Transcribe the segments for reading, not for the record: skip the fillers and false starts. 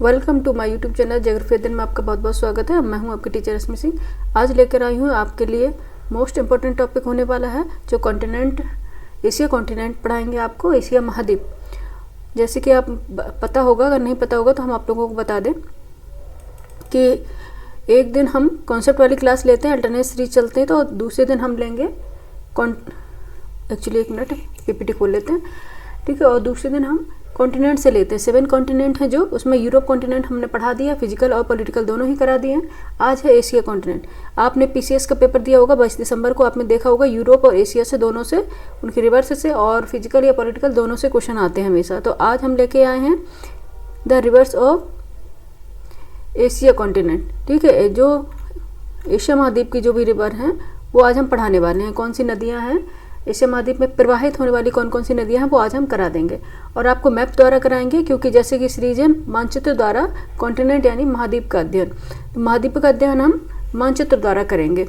Welcome to my YouTube channel geography अध्ययन में आपका बहुत बहुत स्वागत है। मैं हूं आपकी टीचर रश्मि सिंह। आज लेकर आई हूं आपके लिए मोस्ट इम्पोर्टेंट टॉपिक होने वाला है जो कॉन्टिनेंट एशिया कॉन्टिनेंट पढ़ाएंगे आपको, एशिया महाद्वीप। जैसे कि आप पता होगा, अगर नहीं पता होगा तो हम आप लोगों को बता दें कि एक दिन हम कॉन्सेप्ट वाली क्लास लेते हैं, अल्टरनेट सीरीज चलते हैं, तो दूसरे दिन हम लेंगे एक्चुअली एक मिनट पीपीटी खोल लेते हैं, ठीक है। और दूसरे दिन हम कॉन्टिनेंट से लेते हैं। 7 कॉन्टिनेंट हैं जो, उसमें यूरोप कॉन्टिनेंट हमने पढ़ा दिया, फिजिकल और पॉलिटिकल दोनों ही करा दिए हैं। आज है एशिया कॉन्टिनेंट। आपने पीसीएस का पेपर दिया होगा 22 दिसंबर को, आपने देखा होगा यूरोप और एशिया से दोनों से, उनके रिवर्स से और फिजिकल या पॉलिटिकल दोनों से क्वेश्चन आते हैं हमेशा। तो आज हम लेके आए हैं the reverse of Asia continent, ठीक है। जो एशिया महाद्वीप की जो भी रिवर हैं वो आज हम पढ़ाने वाले हैं। कौन सी नदियाँ हैं एशिया महाद्वीप में प्रवाहित होने वाली, कौन कौन सी नदियां हैं वो आज हम करा देंगे। और आपको मैप द्वारा कराएंगे, क्योंकि जैसे कि सीरीज है मानचित्र द्वारा कॉन्टिनेंट यानी महाद्वीप का अध्ययन, तो महाद्वीप का अध्ययन हम मानचित्र द्वारा करेंगे।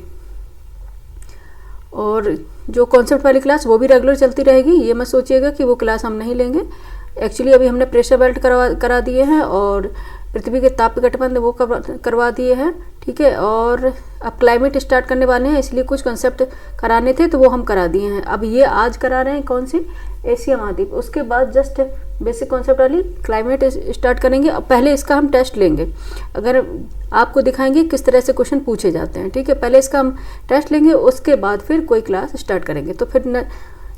और जो कॉन्सेप्ट वाली क्लास वो भी रेगुलर चलती रहेगी, ये मत सोचिएगा कि वो क्लास हम नहीं लेंगे। एक्चुअली अभी हमने प्रेशर बेल्ट करा दिए हैं और पृथ्वी के ताप गठबंध वो करवा दिए हैं, ठीक है। और अब क्लाइमेट स्टार्ट करने वाले हैं, इसलिए कुछ कंसेप्ट कराने थे तो वो हम करा दिए हैं। अब ये आज करा रहे हैं कौन सी, एशिया महाद्वीप। उसके बाद जस्ट बेसिक कॉन्सेप्ट वाली क्लाइमेट स्टार्ट करेंगे। अब पहले इसका हम टेस्ट लेंगे, अगर आपको दिखाएंगे किस तरह से क्वेश्चन पूछे जाते हैं, ठीक है। पहले इसका हम टेस्ट लेंगे, उसके बाद फिर कोई क्लास स्टार्ट करेंगे। तो फिर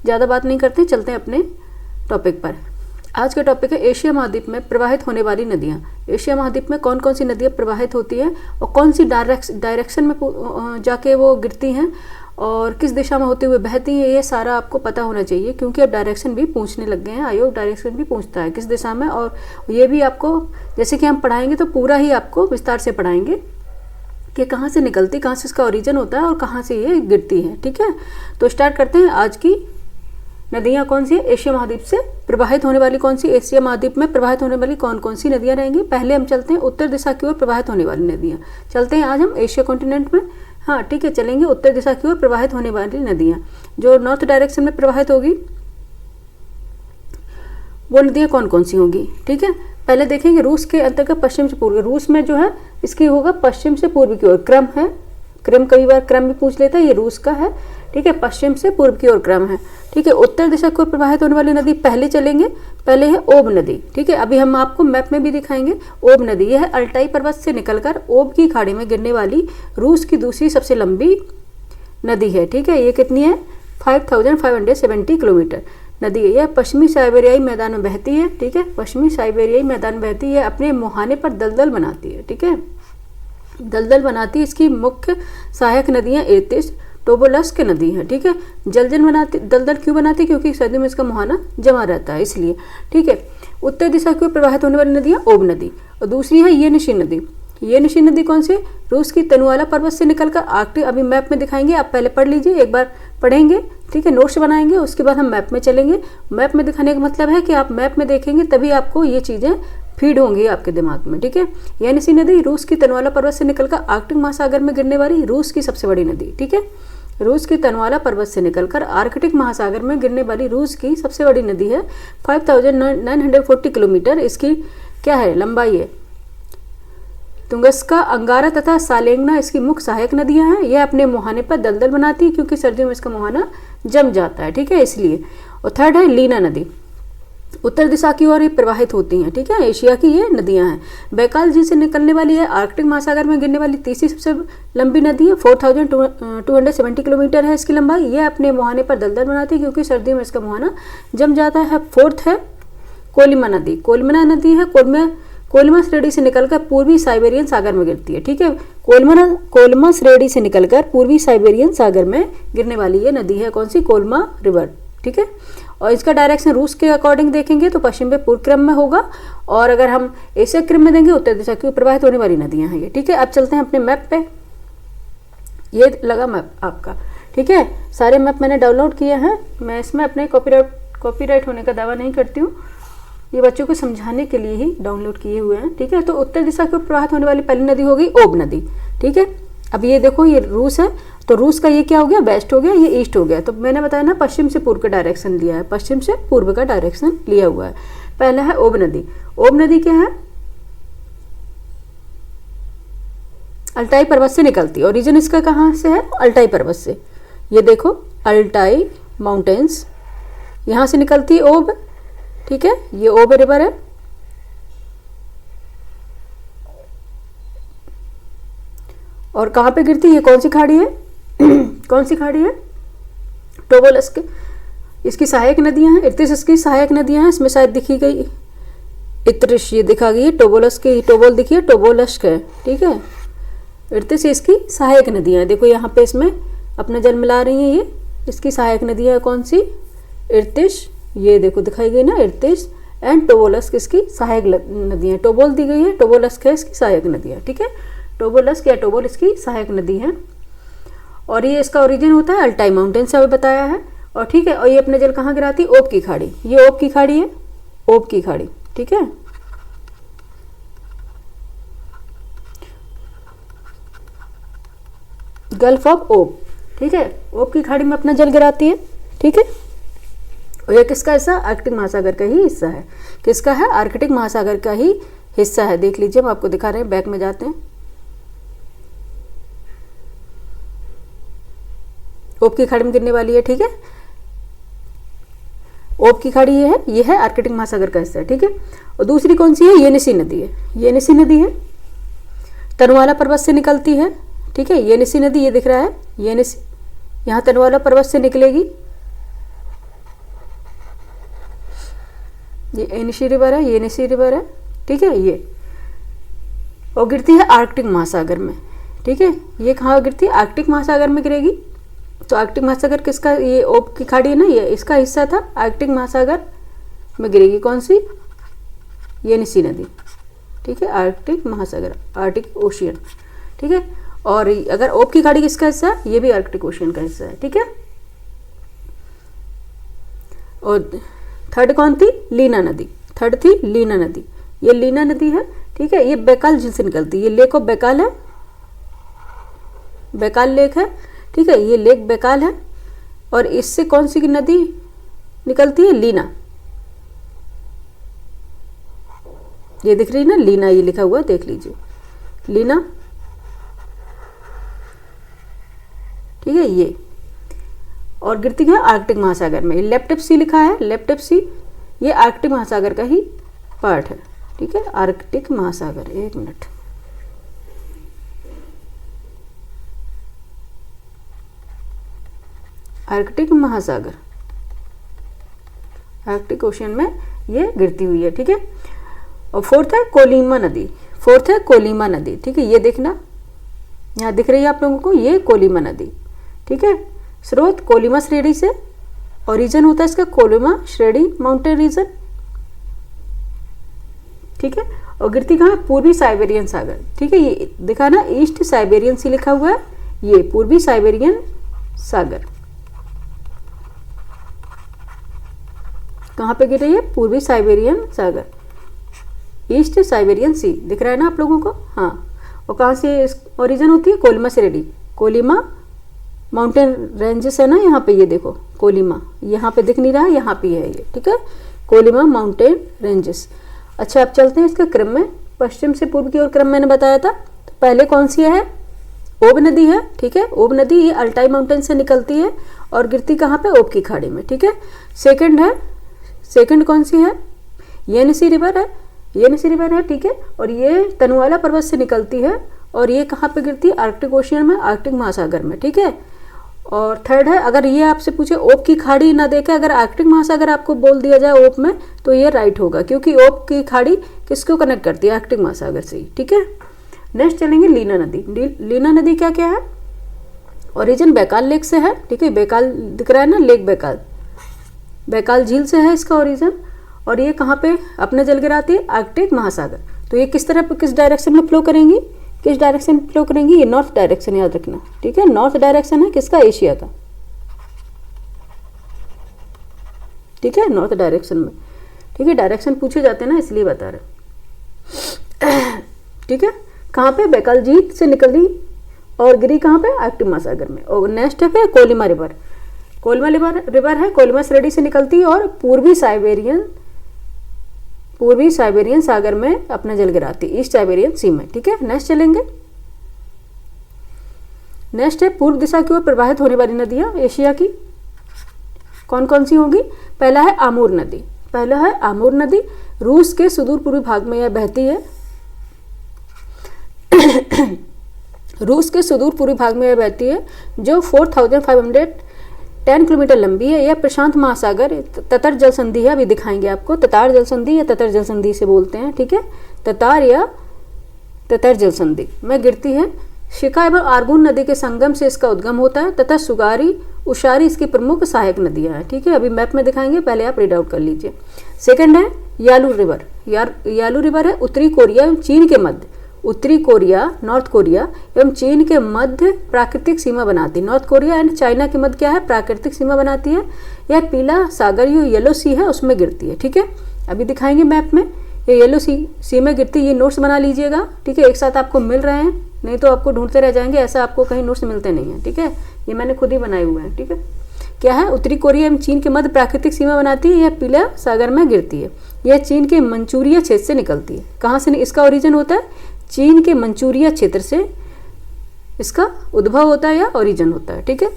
ज़्यादा बात नहीं करते, चलते हैं अपने टॉपिक पर। आज का टॉपिक है एशिया महाद्वीप में प्रवाहित होने वाली नदियाँ। एशिया महाद्वीप में कौन कौन सी नदियाँ प्रवाहित होती हैं और कौन सी डायरेक्शन में जाके वो गिरती हैं और किस दिशा में होते हुए बहती हैं, ये सारा आपको पता होना चाहिए, क्योंकि अब डायरेक्शन भी पूछने लग गए हैं। आयोग डायरेक्शन भी पूछता है किस दिशा में, और ये भी आपको जैसे कि हम पढ़ाएंगे तो पूरा ही आपको विस्तार से पढ़ाएंगे कि कहाँ से निकलती, कहाँ से इसका ओरिजिन होता है और कहाँ से ये गिरती है, ठीक है। तो स्टार्ट करते हैं। आज की नदियाँ कौन सी है एशिया महाद्वीप से प्रवाहित होने वाली, कौन सी एशिया महाद्वीप में प्रवाहित होने वाली कौन कौन सी नदियाँ रहेंगी। पहले हम चलते हैं उत्तर दिशा की ओर प्रवाहित होने वाली नदियाँ। चलते हैं आज हम एशिया कॉन्टिनेंट में, हाँ ठीक है, चलेंगे उत्तर दिशा की ओर प्रवाहित होने वाली नदियाँ। जो नॉर्थ डायरेक्शन में प्रवाहित होगी वो नदियाँ कौन कौन सी होंगी, ठीक है। पहले देखेंगे रूस के अंतर्गत पश्चिम से पूर्व। रूस में जो है इसकी होगा पश्चिम से पूर्व की ओर, क्रम है, क्रम कई बार क्रम भी पूछ लेता है, ये रूस का है, ठीक है। पश्चिम से पूर्व की ओर क्रम है, ठीक है। उत्तर दिशा की ओर प्रवाहित होने वाली नदी पहले चलेंगे, पहले है ओब नदी, ठीक है। अभी हम आपको मैप में भी दिखाएंगे। ओब नदी यह है अल्टाई पर्वत से निकलकर ओब की खाड़ी में गिरने वाली रूस की दूसरी सबसे लंबी नदी है, ठीक है। ये कितनी है, 5570 किलोमीटर नदी है। यह पश्चिमी साइबेरियाई मैदान में बहती है, ठीक है। पश्चिमी साइबेरियाई मैदान में बहती है, अपने मुहाने पर दलदल बनाती है, ठीक है, दलदल बनाती है। इसकी मुख्य सहायक नदियाँ इर्तिश, टोबोलस्क नदी है, ठीक है। जलजल बनाती, दलदल क्यों बनाती है, क्योंकि सर्दियों में इसका मुहाना जमा रहता है इसलिए, ठीक है। उत्तर दिशा की ओर प्रवाहित होने वाली नदियाँ ओब नदी, और दूसरी है येनिशी नदी। येनिशी नदी कौन सी, रूस की तनुवाला पर्वत से निकलकर आर्कटिक, अभी मैप में दिखाएंगे, आप पहले पढ़ लीजिए, एक बार पढ़ेंगे, ठीक है, नोट्स बनाएंगे, उसके बाद हम मैप में चलेंगे। मैप में दिखाने का मतलब है कि आप मैप में देखेंगे तभी आपको ये चीज़ें फीड होंगी आपके दिमाग में, ठीक है। येनिशी नदी रूस की तनवाला पर्वत से निकलकर आर्कटिक महासागर में गिरने वाली रूस की सबसे बड़ी नदी, ठीक है। रूस की तनवाला पर्वत से निकलकर आर्कटिक महासागर में गिरने वाली रूस की सबसे बड़ी नदी है। 5940 किलोमीटर इसकी क्या है, लंबाई है। तुंगस्का, अंगारा तथा सालेंगना इसकी मुख्य सहायक नदियां हैं। यह अपने मुहाने पर दलदल बनाती है, क्योंकि सर्दियों में इसका मुहाना जम जाता है, ठीक है, इसलिए। और थर्ड है लीना नदी, उत्तर दिशा की ओर प्रवाहित होती हैं, ठीक है। एशिया की ये नदियां हैं। बैकाल झील से निकलने वाली है आर्कटिक महासागर में गिरने वाली तीसरी सबसे लंबी नदी है। 4270 किलोमीटर है इसकी लंबाई। ये अपने मुहाने पर दलदल बनाती है, क्योंकि सर्दियों में इसका मुहाना जम जाता है। फोर्थ है कोलिमा नदी। कोलिमा नदी है कोलिमा श्रेणी से निकलकर पूर्वी साइबेरियन सागर में गिरती है, ठीक है। कोलिमा श्रेणी से निकलकर पूर्वी साइबेरियन सागर में गिरने वाली ये नदी है, कौन सी, कोलिमा रिवर, ठीक है। और इसका डायरेक्शन रूस के अकॉर्डिंग देखेंगे तो पश्चिम पे पूर्व क्रम में होगा, और अगर हम एशिया क्रम में देंगे उत्तर दिशा की प्रवाहित होने वाली नदियां हैं ये, ठीक है। अब चलते हैं अपने मैप पे। ये लगा मैप आपका, ठीक है। सारे मैप मैंने डाउनलोड किए हैं। मैं इसमें अपने कॉपीराइट होने का दावा नहीं करती हूँ, ये बच्चों को समझाने के लिए ही डाउनलोड किए हुए हैं, ठीक है। तो उत्तर दिशा की प्रवाहित होने वाली पहली नदी होगी ओब नदी, ठीक है। अब ये देखो, ये रूस है, तो रूस का ये क्या हो गया, वेस्ट हो गया, ये ईस्ट हो गया। तो मैंने बताया ना पश्चिम से पूर्व का डायरेक्शन लिया है, पश्चिम से पूर्व का डायरेक्शन लिया हुआ है। पहला है ओब नदी। ओब नदी क्या है, अल्टाई पर्वत से निकलती है। ओरिजिन इसका कहाँ से है? अल्टाई पर्वत से। ये देखो अल्टाई माउंटेन्स, यहाँ से निकलती है ओब, ठीक है, ये ओब रिवर है। और कहाँ पे गिरती है? ये कौन सी खाड़ी है? कौन सी खाड़ी है? टोबोलस्क। इसकी सहायक नदियां हैं, इर्तिश इसकी सहायक नदियां हैं, इसमें शायद दिखी गई इत्रिश, ये दिखा गई है टोबोलस्क, टोबोल दिखी है, टोबोलस्क है, ठीक है। इर्तिश इसकी सहायक नदियां हैं, देखो यहाँ पे इसमें अपना जल मिला रही हैं, ये इसकी सहायक नदियां कौन सी? इर्तिश, ये देखो दिखाई गई ना, इर्तिश एंड टोबोलस्क इसकी सहायक नदियां। टोबोल दी गई है, टोबोलस्क है इसकी सहायक नदियां, ठीक है। टोबोलस्क या टोबोल इसकी सहायक नदी है। और ये इसका ओरिजिन होता है अल्टाई माउंटेन से, अभी बताया है। और ठीक है, और ये अपने जल कहाँ गिराती है? ओब की खाड़ी। ये ओब की खाड़ी है, ओब की खाड़ी, ठीक है। गल्फ ऑफ ओब, ठीक है, ओब की खाड़ी में अपना जल गिराती है, ठीक है। और ये किसका हिस्सा? आर्कटिक महासागर का ही हिस्सा है। किसका है? आर्कटिक महासागर का ही हिस्सा है। देख लीजिए, हम आपको दिखा रहे हैं, बैक में जाते हैं। ओब की खाड़ी में गिरने वाली है, ठीक है। ओब की खाड़ी ये है आर्कटिक महासागर का हिस्सा है, ठीक है। और दूसरी कौन सी है? येनिसी नदी है। येनिसी नदी है, तनवाला पर्वत से निकलती है, ठीक है। येनिसी नदी, ये दिख रहा है येनिसी, यहाँ तनवाला पर्वत से निकलेगी, ये येनिसी रिवर है, येनिसी रिवर है, ठीक है। ये और गिरती है आर्कटिक महासागर में, ठीक है। ये कहाँ गिरती है? आर्कटिक महासागर में गिरेगी। तो आर्कटिक महासागर किसका? ये ओब की खाड़ी है ना, ये इसका हिस्सा था। आर्कटिक महासागर में गिरेगी कौन सी? येनिसी नदी, ठीक है। आर्कटिक महासागर, आर्कटिक ओशियन, ठीक है। और अगर ओब की खाड़ी किसका हिस्सा है? ये भी आर्कटिक ओशियन का हिस्सा है, ठीक है। और थर्ड कौन थी? लीना नदी। थर्ड थी लीना नदी। ये लीना नदी है, ठीक है। ये बैकाल झील से निकलती है। ये लेक ऑफ बैकाल है, बैकाल लेक है, ठीक है। ये लेक बैकाल है। और इससे कौन सी नदी निकलती है? लीना, ये दिख रही है ना, लीना, ये लिखा हुआ देख लीजिए, लीना, ठीक है। ये और गिरती है आर्कटिक महासागर में। लेप्टिक सी लिखा है, लेप्टिक सी, ये आर्कटिक महासागर का ही पार्ट है, ठीक है। आर्कटिक महासागर, एक मिनट, आर्कटिक महासागर, आर्कटिक ओशियन में ये गिरती हुई है, ठीक है। और फोर्थ है कोलिमा नदी। फोर्थ है कोलिमा नदी, ठीक है। ये देखना, यहाँ दिख रही है आप लोगों को, ये कोलिमा नदी, ठीक है। स्रोत कोलिमा श्रेणी से, और रीजन होता है इसका कोलिमा श्रेणी माउंटेन रीजन, ठीक है। और गिरती कहाँ? पूर्वी साइबेरियन सागर, ठीक है। ये दिखा ना, ईस्ट साइबेरियन सी लिखा हुआ है, ये पूर्वी साइबेरियन सागर। कहाँ पे गिर रही है? पूर्वी साइबेरियन सागर, ईस्ट साइबेरियन सी, दिख रहा है ना आप लोगों को? हाँ। और कहाँ से ओरिजिन होती है? कोलिमा श्रेणी, कोलिमा माउंटेन रेंजेस है ना, यहाँ पे ये देखो कोलिमा, यहाँ पे दिख नहीं रहा है, यहाँ पे है ये, ठीक है, कोलिमा माउंटेन रेंजेस। अच्छा, अब चलते हैं इसका क्रम में, पश्चिम से पूर्व की ओर क्रम मैंने बताया था। तो पहले कौन सी है? ओब नदी है, ठीक है। ओब नदी ये अल्टाई माउंटेन से निकलती है और गिरती कहाँ पे? ओब की खाड़ी में, ठीक है। सेकंड है, सेकंड कौन सी है? येनिसी रिवर है, येनिसी रिवर है, ठीक है। और ये तनवाला पर्वत से निकलती है और ये कहाँ पे गिरती है? आर्कटिक ओशियन में, आर्कटिक महासागर में, ठीक है। और थर्ड है, अगर ये आपसे पूछे ओब की खाड़ी ना देखे, अगर आर्कटिक महासागर आपको बोल दिया जाए ओब में, तो ये राइट होगा, क्योंकि ओब की खाड़ी किसको कनेक्ट करती है? आर्कटिक महासागर से ही, ठीक है। नेक्स्ट चलेंगे लीना नदी। लीना नदी क्या क्या है? ओरिजिन बैकाल लेक से है, ठीक है। बैकाल दिख रहा है ना, लेक बैकाल, बैकाल झील से है इसका ओरिजिन। और ये कहाँ पे अपने जल गिराती है? आर्कटिक महासागर। तो ये किस तरह, किस डायरेक्शन में फ्लो करेंगी? किस डायरेक्शन में फ्लो करेंगी? ये नॉर्थ डायरेक्शन, याद रखना, ठीक है। नॉर्थ डायरेक्शन है किसका? एशिया का, ठीक है, नॉर्थ डायरेक्शन में, ठीक है। डायरेक्शन पूछे जाते हैं ना, इसलिए बता रहे, ठीक है। कहाँ पे? बैकाल झील से निकली और गिरी कहाँ पे? आर्कटिक महासागर में। और नेक्स्ट है कोलिमा रिवर। कोलिमा रिवर है, कोलिमा श्रेणी से निकलती है और पूर्वी साइबेरियन सागर में अपना जल गिराती है, ईस्ट साइबेरियन सी में, ठीक है। नेक्स्ट चलेंगे, नेक्स्ट है पूर्व दिशा की ओर प्रवाहित होने वाली नदियाँ एशिया की कौन कौन सी होंगी। पहला है आमूर नदी, पहला है आमूर नदी, रूस के सुदूर पूर्वी भाग में यह बहती है। रूस के सुदूर पूर्वी भाग में यह बहती है जो 4510 किलोमीटर लंबी है। यह प्रशांत महासागर ततर जल संधि है, अभी दिखाएंगे आपको। ततार जल संधि या ततर जल संधि से बोलते हैं, ठीक है, ततार या ततर जल संधि में गिरती है। शिका एवं आर्गुन नदी के संगम से इसका उद्गम होता है तथा सुगारी उशारी इसकी प्रमुख सहायक नदियां हैं, ठीक है। अभी मैप में दिखाएंगे, पहले आप रीड आउट कर लीजिए। सेकंड है यालू रिवर। यालू रिवर है उत्तरी कोरिया एवं चीन के मध्य, उत्तरी कोरिया नॉर्थ कोरिया एवं चीन के मध्य प्राकृतिक सीमा बनाती है। नॉर्थ कोरिया एंड चाइना के मध्य क्या है, प्राकृतिक सीमा बनाती है। यह पीला सागर जो येलो सी है उसमें गिरती है, ठीक है। अभी दिखाएंगे मैप में, ये येलो सी में गिरती है। ये नोट्स बना लीजिएगा, ठीक है, एक साथ आपको मिल रहे हैं, नहीं तो आपको ढूंढते रह जाएंगे, ऐसा आपको कहीं नोट्स मिलते नहीं हैं, ठीक है। ये मैंने खुद ही बनाए हुए हैं, ठीक है। क्या है, उत्तरी कोरिया एवं चीन के मध्य प्राकृतिक सीमा बनाती है। यह पीला सागर में गिरती है। यह चीन के मंचूरिया क्षेत्र से निकलती है। कहाँ से इसका ओरिजिन होता है, चीन के मंचूरिया क्षेत्र से इसका उद्भव होता है या ओरिजिन होता है, ठीक है,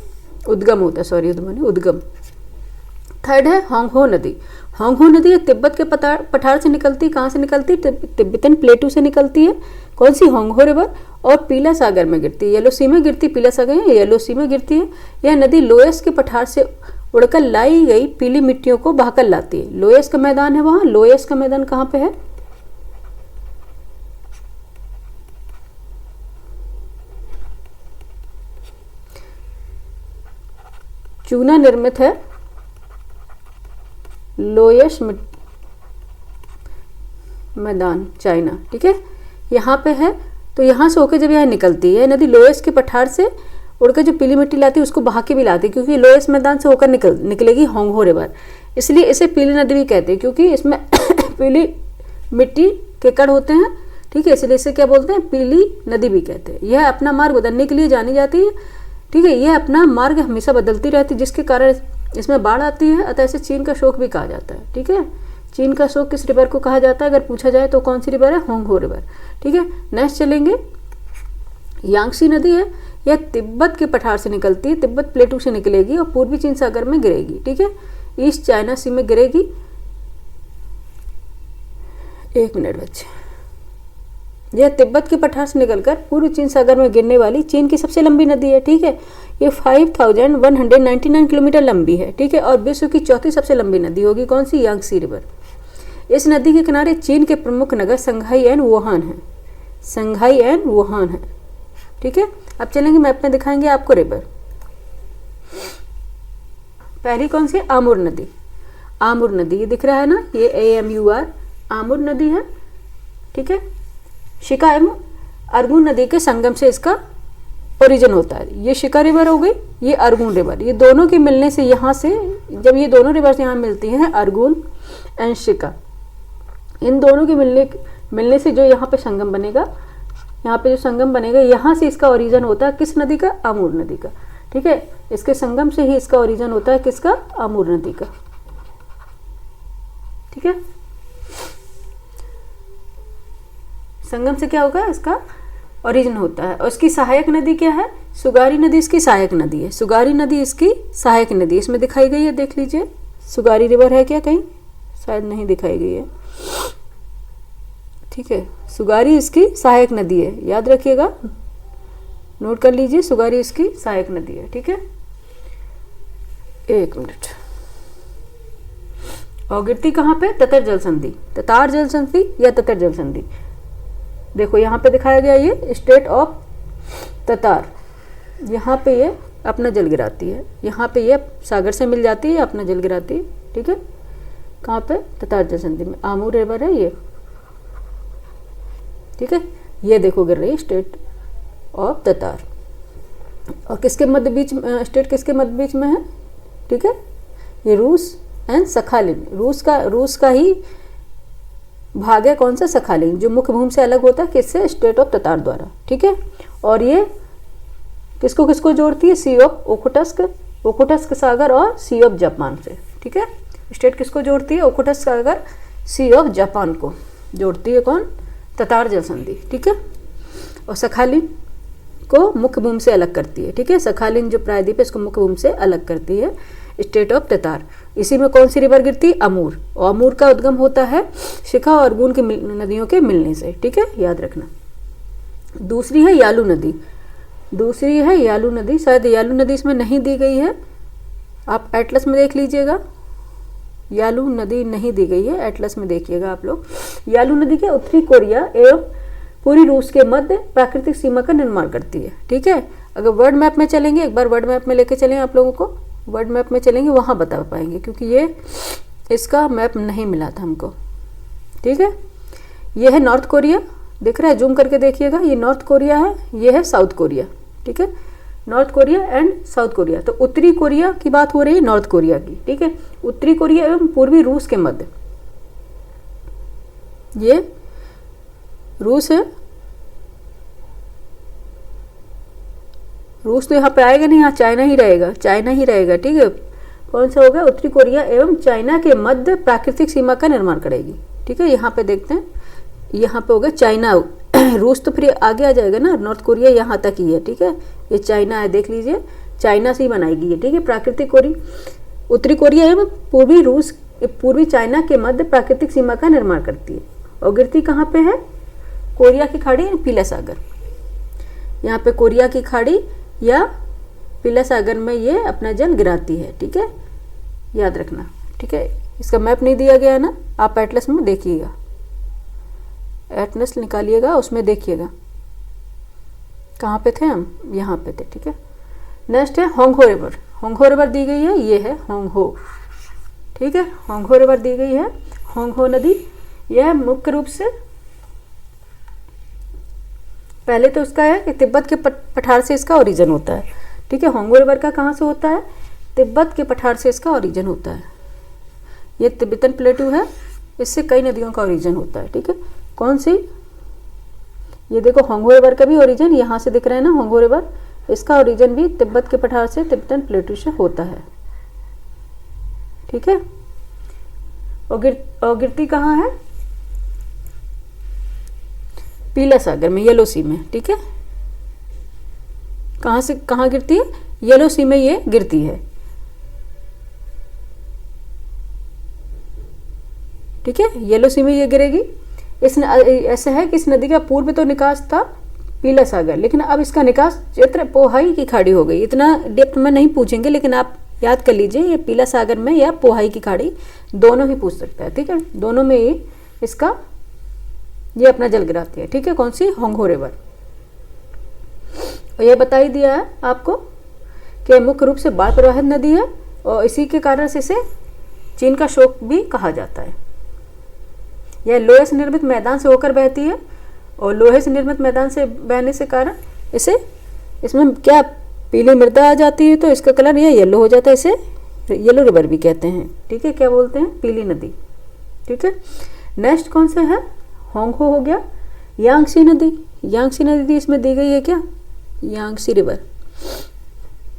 उद्गम होता है, सॉरी उद्भव नहीं, उद्गम। थर्ड है होंगहो नदी। होंगहो नदी एक तिब्बत के पठार से निकलती है। कहाँ से निकलती है, तिब्बतन प्लेटू से निकलती है। कौन सी, होंगहो रिवर, और पीला सागर में गिरती है। येलो सी में गिरती, पीला सागर येलो सी में गिरती है। यह नदी लोयस के पठार से उड़कर लाई गई पीली मिट्टियों को बहाकर लाती है। लोयस का मैदान है वहाँ, लोयस का मैदान कहाँ पे है, चूना निर्मित है लोयस मैदान, चाइना, ठीक है, यहाँ पे है। तो यहाँ से होकर जब यह निकलती है नदी लोयस के पठार से उड़कर जो पीली मिट्टी लाती है उसको बहा के भी लाती है, क्योंकि लोयस मैदान से होकर निकलेगी होंगहो रिवर, इसलिए इसे पीली नदी भी कहते हैं, क्योंकि इसमें पीली मिट्टी के कण होते हैं, ठीक है, इसलिए इसे क्या बोलते हैं, पीली नदी भी कहते हैं। यह अपना मार्ग बदलने के लिए जानी जाती है, ठीक है, यह अपना मार्ग हमेशा बदलती रहती है, जिसके कारण इसमें बाढ़ आती है, अतः इसे चीन का शोक भी कहा जाता है, ठीक है। चीन का शोक किस रिवर को कहा जाता है, अगर पूछा जाए तो कौन सी रिवर है, होंगहो रिवर, ठीक है। नेक्स्ट चलेंगे, यांगसी नदी है। यह तिब्बत के पठार से निकलती है, तिब्बत प्लेटू से निकलेगी और पूर्वी चीन सागर में गिरेगी, ठीक है, ईस्ट चाइना सी में गिरेगी। एक मिनट बच्चे, यह तिब्बत के पठार से निकलकर पूर्वी चीन सागर में गिरने वाली चीन की सबसे लंबी नदी है, ठीक है। ये 5199 किलोमीटर लंबी है, ठीक है, और विश्व की चौथी सबसे लंबी नदी होगी कौन सी, यांगसी रिवर। इस नदी के किनारे चीन के प्रमुख नगर संघाई एंड वुहान है, संघाई एंड वुहान है, ठीक है। अब चलेंगे मैप में दिखाएंगे आपको रिवर। पहली कौन सी, आमूर नदी। आमूर नदी ये दिख रहा है ना, ये AMUR आमूर नदी है, ठीक है। शिका एवं अर्गुन नदी के संगम से इसका ओरिजिन होता है। ये शिका रिवर हो गई, ये अर्गुन रिवर, ये दोनों के मिलने से यहाँ से जब ये दोनों रिवर्स यहाँ मिलती हैं, अर्गुन एंड शिका, इन दोनों के मिलने से जो यहाँ पे संगम बनेगा, यहाँ पे जो संगम बनेगा, यहाँ से इसका ओरिजिन होता है किस नदी का, आमूर नदी का, ठीक है। इसके संगम से ही इसका ओरिजिन होता है किसका, आमूर नदी का, ठीक है। संगम से क्या होगा, इसका ओरिजिन होता है। और इसकी सहायक नदी क्या है, सुगारी नदी इसकी सहायक नदी है, सुगारी नदी इसकी सहायक नदी, इसमें दिखाई गई है, देख लीजिए, सुगारी रिवर है क्या कहीं, शायद नहीं दिखाई गई है, ठीक है। सुगारी इसकी सहायक नदी है, याद रखिएगा, नोट कर लीजिए, सुगारी इसकी सहायक नदी है, ठीक है। एक मिनट, और गिरती कहाँ पे, ततर जल संधि, ततार जल संधि या ततर जल संधि। देखो यहाँ पे दिखाया गया ये स्टेट ऑफ ततार, यहाँ पे ये अपना जल गिराती है, यहाँ पे ये सागर से मिल जाती है, अपना जल गिराती है, ठीक है। कहाँ पे, ततार जल संधि में, आमूर रिवर है ये, ठीक है। ये देखो गिर रही है स्टेट ऑफ ततार, और किसके मध्य बीच, स्टेट किसके मध्य बीच में है, ठीक है, ये रूस एंड सखालिन, रूस का ही भाग है, कौन सा, सखालिन, जो मुख्य भूमि से अलग होता है किससे, स्टेट ऑफ ततार द्वारा, ठीक है। और ये किसको किसको जोड़ती है, सी ऑफ ओखोटस्क सागर और सी ऑफ जापान से, ठीक है। स्टेट किसको जोड़ती है, ओखोटस्क सागर सी ऑफ जापान को जोड़ती है कौन, ततार जल संधि, ठीक है। और सखालिन को मुख्य भूमि से अलग करती है, ठीक है। सखालिन जो प्रायद्वीप है इसको मुख्य भूमि से अलग करती है। स्टेट ऑफ ततार, इसी में कौन सी रिवर गिरती है? अमूर। और अमूर का उद्गम होता है शिखा और गून की नदियों के मिलने से, ठीक है, याद रखना। दूसरी है यालू नदी, दूसरी है यालू नदी। शायद यालू नदी इसमें नहीं दी गई है, आप एटलस में देख लीजिएगा। यालू नदी नहीं दी गई है, एटलस में देखिएगा आप लोग। यालू नदी के उत्तरी कोरिया एवं पूरी रूस के मध्य प्राकृतिक सीमा का निर्माण करती है, ठीक है। अगर वर्ल्ड मैप में चलेंगे, एक बार वर्ल्ड मैप में लेके चलें आप लोगों को, वर्ल्ड मैप में चलेंगे वहाँ बता पाएंगे, क्योंकि ये इसका मैप नहीं मिला था हमको, ठीक है। ये है नॉर्थ कोरिया, दिख रहा है, जूम करके देखिएगा, ये नॉर्थ कोरिया है, ये है साउथ कोरिया, ठीक है। North Korea and south Korea. तो उत्तरी कोरिया की बात हो रही है, नॉर्थ कोरिया की, ठीक है। उत्तरी कोरिया एवं पूर्वी रूस के मध्य, ये रूस है। रूस तो यहाँ पे आएगा नहीं, यहाँ चाइना ही रहेगा, चाइना ही रहेगा, ठीक है। कौन सा होगा? उत्तरी कोरिया एवं चाइना के मध्य प्राकृतिक सीमा का निर्माण करेगी, ठीक है। यहाँ पे देखते हैं, यहाँ पे होगा चाइना। रूस तो फिर आगे आ जाएगा ना, नॉर्थ कोरिया यहाँ तक ही है, ठीक है। ये चाइना है, देख लीजिए, चाइना से ही बनाएगी ये, ठीक है। प्राकृतिक उत्तरी कोरिया एवं पूर्वी रूस, पूर्वी चाइना के मध्य प्राकृतिक सीमा का निर्माण करती है। और गिरती कहाँ पे है? कोरिया की खाड़ी, पीला सागर। यहाँ पे कोरिया की खाड़ी या पीला सागर में ये अपना जल गिराती है, ठीक है, याद रखना, ठीक है। इसका मैप नहीं दिया गया है ना, आप एटलस में देखिएगा, एटलस निकालिएगा, उसमें देखिएगा कहाँ पे थे हम, यहाँ पे थे, ठीक है। नेक्स्ट है होंगहो रिवर। होंगहो रिवर दी गई है, ये है होंगहो, ठीक है। होंगहो रिवर दी गई है, होंगहो नदी। यह मुख्य रूप से पहले तो उसका है कि तिब्बत के पठार से इसका ओरिजिन होता है, ठीक है। होंगहो रिवर का कहाँ से होता है? तिब्बत के पठार से इसका ओरिजिन होता है। ये तिब्बतन प्लेटू है, इससे कई नदियों का ओरिजिन होता है, ठीक है। कौन सी? ये देखो, होंगहो रिवर का भी ओरिजिन यहाँ से दिख रहा है ना, होंगहो रिवर, इसका ओरिजिन भी तिब्बत के पठार से, तिब्बतन प्लेटू से होता है, ठीक है। और गिरती कहाँ है? पीला सागर में, येलो सी में, ठीक है। कहाँ से कहाँ गिरती है? येलो सी में ये गिरती है, ठीक है। येलो सी में ये गिरेगी। ऐसा है कि इस नदी का पूर्व तो निकास था पीला सागर, लेकिन अब इसका निकास क्षेत्र पोहाई की खाड़ी हो गई। इतना डेप्थ में नहीं पूछेंगे, लेकिन आप याद कर लीजिए, ये पीला सागर में या पोहाई की खाड़ी, दोनों ही पूछ सकता है, ठीक है। दोनों में ही इसका ये अपना जल गिराती है, ठीक है। कौन सी? होंगहो रिवर। और ये बता ही दिया है आपको कि मुख्य रूप से बाढ़ प्रवाहित नदी है, और इसी के कारण से इसे चीन का शोक भी कहा जाता है। यह लोहे से निर्मित मैदान से होकर बहती है, और लोहे से निर्मित मैदान से बहने से कारण इसे, इसमें क्या पीली मृदा आ जाती है, तो इसका कलर ये येलो हो जाता है, इसे येलो रिवर भी कहते हैं, ठीक है। क्या बोलते हैं? पीली नदी, ठीक है। नेक्स्ट कौन सा है? होंगहो हो गया। यांगसी नदी, यांगसी नदी इसमें दी गई है क्या? यांगसी रिवर,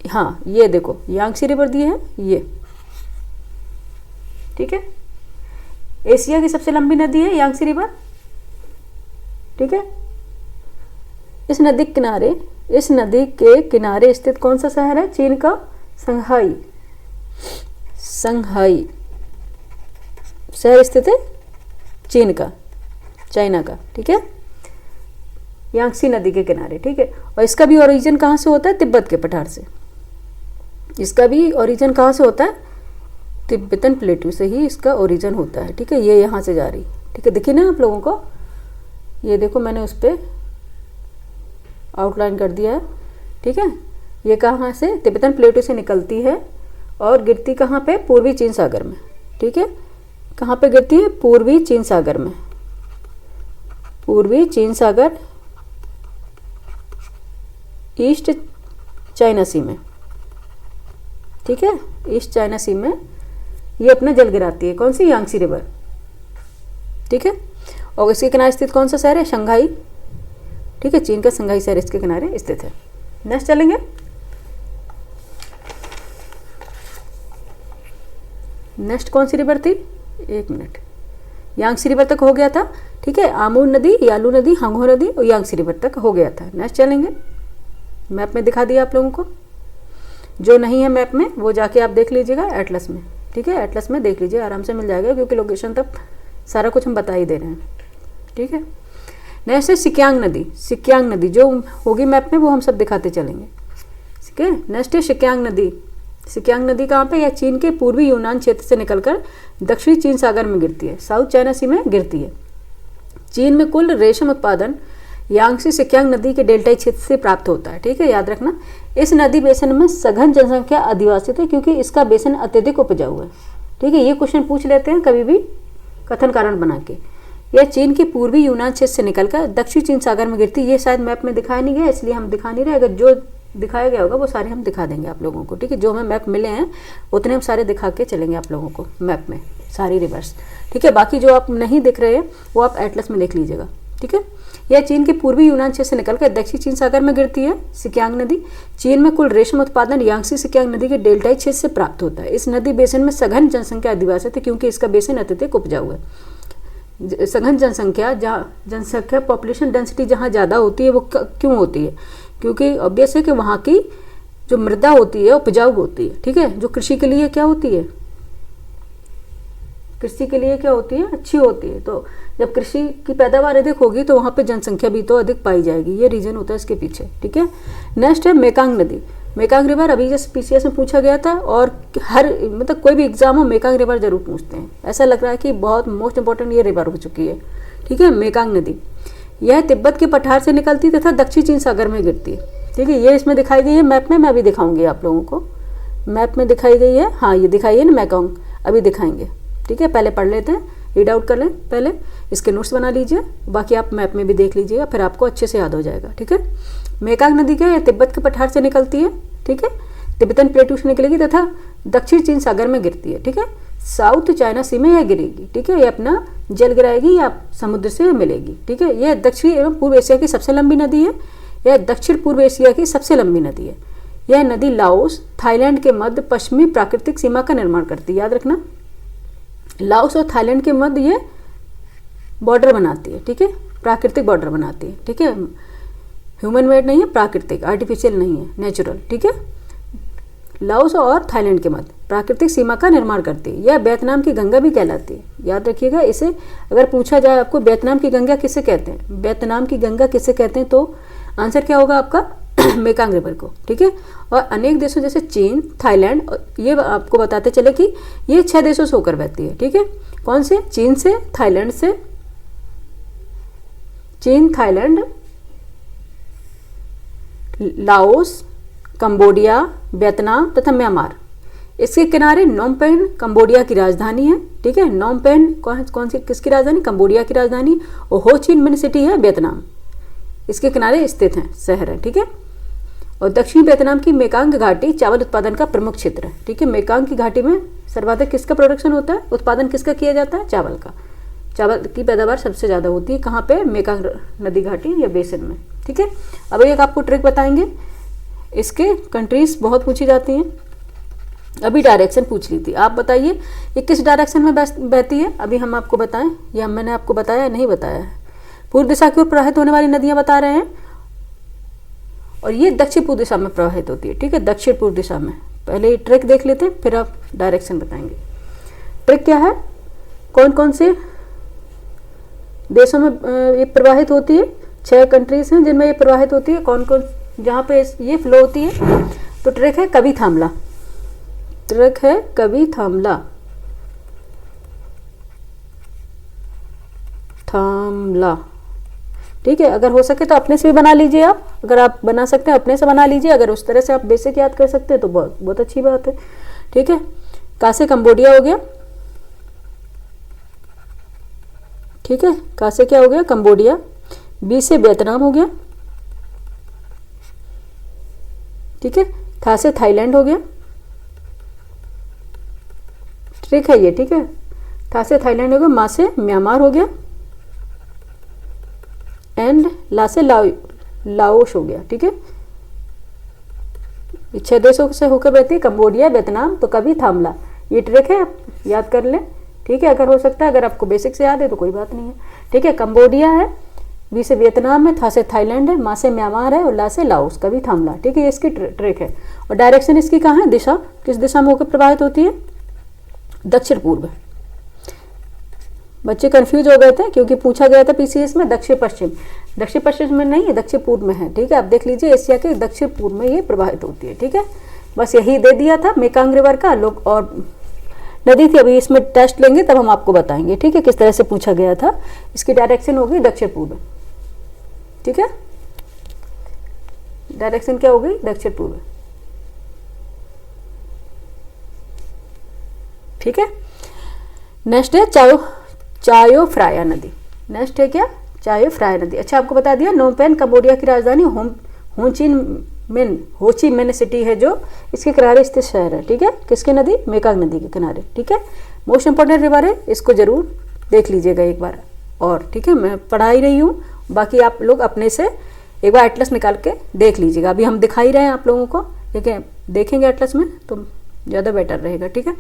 हाँ ये देखो यांगसी रिवर दी है ये, ठीक है। एशिया की सबसे लंबी नदी है यांगसी रिवर, ठीक है। इस नदी के किनारे स्थित कौन सा शहर है? चीन का संघाई, संघाई शहर स्थित है चीन का, चाइना का, ठीक है। यांगसी नदी के किनारे, ठीक है। और इसका भी ओरिजिन कहाँ से होता है? तिब्बत के पठार से। इसका भी ओरिजिन कहाँ से होता है? तिब्बतन प्लेटू से ही इसका ओरिजिन होता है, ठीक है। ये यहाँ से जा रही, ठीक है, दिखी ना आप लोगों को? ये देखो मैंने उस पर आउटलाइन कर दिया है, ठीक है। ये कहाँ से? तिब्बतन प्लेटू से निकलती है और गिरती कहाँ पे? पूर्वी चीन सागर में, ठीक है। कहाँ पे गिरती है? पूर्वी चीन सागर में, पूर्वी चीन सागर, ईस्ट चाइना सी में, ठीक है। ईस्ट चाइना सी में ये अपना जल गिराती है। कौन सी? यांगसी रिवर, ठीक है। और इसके किनारे स्थित कौन सा शहर है? शंघाई, ठीक है। चीन का शंघाई शहर इसके किनारे स्थित है। नेक्स्ट चलेंगे, नेक्स्ट कौन सी रिवर थी? एक मिनट, यांगसी रिवर तक हो गया था, ठीक है। आमूर नदी, यालू नदी, होंगहो नदी और यांगसी रिवर तक हो गया था। नेक्स्ट चलेंगे, मैप में दिखा दिया आप लोगों को। जो नहीं है मैप में वो जाके आप देख लीजिएगा एटलस में, ठीक है, एटलस में देख लीजिए, आराम से मिल जाएगा, क्योंकि लोकेशन तक सारा कुछ हम बता ही दे रहे हैं, ठीक है। नेक्स्ट है सिक्यांग नदी। सिक्यांग नदी जो होगी मैप में वो हम सब दिखाते चलेंगे, ठीक है। नेक्स्ट है सिक्यांग नदी। सिक्यांग नदी कहाँ पे? यह चीन के पूर्वी यूनान क्षेत्र से निकलकर दक्षिणी चीन सागर में गिरती है, साउथ चाइना सी में गिरती है। चीन में कुल रेशम उत्पादन यांगसी सिक्यांग नदी के डेल्टाई क्षेत्र से प्राप्त होता है, ठीक है, याद रखना। इस नदी बेसिन में सघन जनसंख्या अधिवासित है, क्योंकि इसका बेसिन अत्यधिक उपजाऊ है, ठीक है। ये क्वेश्चन पूछ लेते हैं कभी भी कथन कारण बना के। यह चीन के पूर्वी यूनान क्षेत्र से निकलकर दक्षिण चीन सागर में गिरती है। ये शायद मैप में दिखाया नहीं गया, इसलिए हम दिखा नहीं रहे। अगर जो दिखाया गया होगा वो सारे हम दिखा देंगे आप लोगों को, ठीक है। जो हमें मैप मिले हैं उतने हम सारे दिखा के चलेंगे आप लोगों को मैप में, सारी रिवर्स, ठीक है। बाकी जो आप नहीं दिख रहे हैं वो आप एटलस में देख लीजिएगा, ठीक है। यह चीन के पूर्वी यूनान क्षेत्र से निकलकर दक्षिण चीन सागर में गिरती है, सिक्यांग नदी। चीन में कुल रेशम उत्पादन यांगसी सिक्यांग नदी के डेल्टाई क्षेत्र से प्राप्त होता है। इस नदी बेसिन में सघन जनसंख्या अधिवासित है, क्योंकि इसका बेसिन अत्यधिक उपजाऊ है। सघन जनसंख्या, जहाँ जनसंख्या पॉपुलेशन डेंसिटी जहाँ ज़्यादा होती है वो क्यों होती है? क्योंकि ऑब्वियस है कि वहाँ की जो मृदा होती है उपजाऊ होती है, ठीक है, जो कृषि के लिए क्या होती है, कृषि के लिए क्या होती है, अच्छी होती है। तो जब कृषि की पैदावार अधिक होगी तो वहाँ पे जनसंख्या भी तो अधिक पाई जाएगी, ये रीजन होता है इसके पीछे, ठीक है। नेक्स्ट है मेकांग नदी। मेकांग रिवर अभी जैसे पीसीएस में पूछा गया था, और हर मतलब कोई भी एग्जाम हो मेकांग रिवर जरूर पूछते हैं। ऐसा लग रहा है कि बहुत मोस्ट इंपॉर्टेंट ये रिवर हो चुकी है, ठीक है, मेकांग नदी। यह तिब्बत के पठार से निकलती तथा दक्षिण चीन सागर में गिरती है, ठीक है। ये इसमें दिखाई गई है मैप में, मैं अभी दिखाऊंगी आप लोगों को। मैप में दिखाई गई है, हाँ ये दिखाई है ना मेकांग, अभी दिखाएंगे, ठीक है। पहले पढ़ लेते हैं, रीड आउट कर लें, पहले इसके नोट्स बना लीजिए, बाकी आप मैप में भी देख लीजिएगा, फिर आपको अच्छे से याद हो जाएगा, ठीक है। मेकांग नदी क्या है? तिब्बत के पठार से निकलती है, ठीक है, तिब्बतन प्लेटू से निकलेगी तथा दक्षिण चीन सागर में गिरती है, ठीक है। साउथ चाइना सी में यह गिरेगी, ठीक है। यह अपना जल गिराएगी या समुद्र से मिलेगी, ठीक है। यह दक्षिण एवं पूर्व एशिया की सबसे लंबी नदी है। यह दक्षिण पूर्व एशिया की सबसे लंबी नदी है। यह नदी लाओस, थाईलैंड के मध्य पश्चिमी प्राकृतिक सीमा का निर्माण करती है, याद रखना। लाओस और थाईलैंड के मध्य ये बॉर्डर बनाती है, ठीक है, प्राकृतिक बॉर्डर बनाती है, ठीक है। ह्यूमन मेड नहीं है, प्राकृतिक, आर्टिफिशियल नहीं है, नेचुरल, ठीक है। लाओस और थाईलैंड के मध्य प्राकृतिक सीमा का निर्माण करती है। यह वियतनाम की गंगा भी कहलाती है, याद रखिएगा। इसे अगर पूछा जाए आपको वियतनाम की गंगा किसे कहते हैं, वियतनाम की गंगा किसे कहते हैं, तो आंसर क्या होगा आपका मेकांग रिवर को, ठीक है। और अनेक देशों जैसे चीन, थाईलैंड, ये आपको बताते चले कि ये 6 देशों से होकर बहती है, ठीक है। कौन से? चीन से, थाईलैंड से, चीन, थाईलैंड, लाओस, कंबोडिया, वियतनाम तथा म्यांमार। इसके किनारे नोम पेन कंबोडिया की राजधानी है, ठीक है। नोम पेन कौन सी किसकी राजधानी? कंबोडिया की राजधानी। और हो चिन मिन सिटी है वियतनाम, इसके किनारे स्थित है, शहर है, ठीक है। और दक्षिणी वियतनाम की मेकांग घाटी चावल उत्पादन का प्रमुख क्षेत्र है, ठीक है। मेकांग की घाटी में सर्वाधिक किसका प्रोडक्शन होता है, उत्पादन किसका किया जाता है? चावल का। चावल की पैदावार सबसे ज़्यादा होती है कहाँ पे? मेकांग नदी घाटी या बेसिन में, ठीक है। अब एक आपको ट्रिक बताएंगे, इसके कंट्रीज बहुत पूछी जाती हैं। अभी डायरेक्शन पूछ ली थी, आप बताइए ये किस डायरेक्शन में बहती है? अभी हम आपको बताएं या मैंने आपको बताया नहीं बताया है? पूर्व दिशा की ओर प्रवाहित होने वाली नदियां बता रहे हैं, और ये दक्षिण पूर्व दिशा में प्रवाहित होती है, ठीक है, दक्षिण पूर्व दिशा में। पहले ये ट्रिक देख लेते हैं, फिर आप डायरेक्शन बताएंगे। ट्रिक क्या है? कौन कौन से देशों में ये प्रवाहित होती है? 6 कंट्रीज हैं जिनमें ये प्रवाहित होती है। कौन कौन जहाँ पे ये फ्लो होती है? तो ट्रिक है कभी थामला, ट्रिक है कभी थामला, थामला, ठीक है। अगर हो सके तो अपने से भी बना लीजिए आप, अगर आप बना सकते हैं अपने से बना लीजिए, अगर उस तरह से आप बेसिक याद कर सकते हैं तो बहुत बहुत अच्छी बात है, ठीक है। का से कंबोडिया हो गया, ठीक है, का से क्या हो गया? कंबोडिया। बी से वियतनाम हो गया, ठीक है। था से थाईलैंड हो गया, ट्रिक है ये, ठीक है। था से थाईलैंड हो गया, मा से म्यांमार हो गया, एंड ला से लाओस हो गया, ठीक है। 6 देशों से होकर बहती है, कंबोडिया, वियतनाम, तो कभी थामला। ये ट्रिक है, आप याद कर लें, ठीक है। अगर हो सकता है, अगर आपको बेसिक से याद है तो कोई बात नहीं है, ठीक है। कंबोडिया है, वी से वियतनाम है, था से थाईलैंड है, मा से म्यांमार है और ला से लाओस का भी थामला। ठीक है, ये इसकी ट्रिक है। और डायरेक्शन इसकी कहाँ है, दिशा किस दिशा में होकर प्रभावित होती है, दक्षिण पूर्व। बच्चे कंफ्यूज हो गए थे क्योंकि पूछा गया था पीसीएस में दक्षिण पश्चिम, दक्षिण पश्चिम में नहीं है, दक्षिण पूर्व में है। ठीक है, आप देख लीजिए एशिया के दक्षिण पूर्व में ये प्रभावित होती है। ठीक है, बस यही दे दिया था मेकांग रिवर का लोग और नदी थी। अभी इसमें टेस्ट लेंगे तब हम आपको बताएंगे। ठीक है, किस तरह से पूछा गया था। इसकी डायरेक्शन होगी दक्षिण पूर्व। ठीक है, डायरेक्शन क्या होगी, दक्षिण पूर्व। ठीक है, नेक्स्ट है चायो फ्राया नदी। नेक्स्ट है क्या, चायो फ्राया नदी। अच्छा, आपको बता दिया नोम पेन कंबोडिया की राजधानी होची मिन सिटी है जो इसके किनारे स्थित शहर है। ठीक है, किसकी नदी, मेकांग नदी के किनारे। ठीक है, मोस्ट इंपॉर्टेंट रिवर है, इसको जरूर देख लीजिएगा एक बार और। ठीक है, मैं पढ़ा ही रही हूँ, बाकी आप लोग अपने से एक बार एटलस निकाल के देख लीजिएगा। अभी हम दिखा ही रहे हैं आप लोगों को, ठीक है, देखेंगे एटलस में तो ज़्यादा बेटर रहेगा। ठीक है,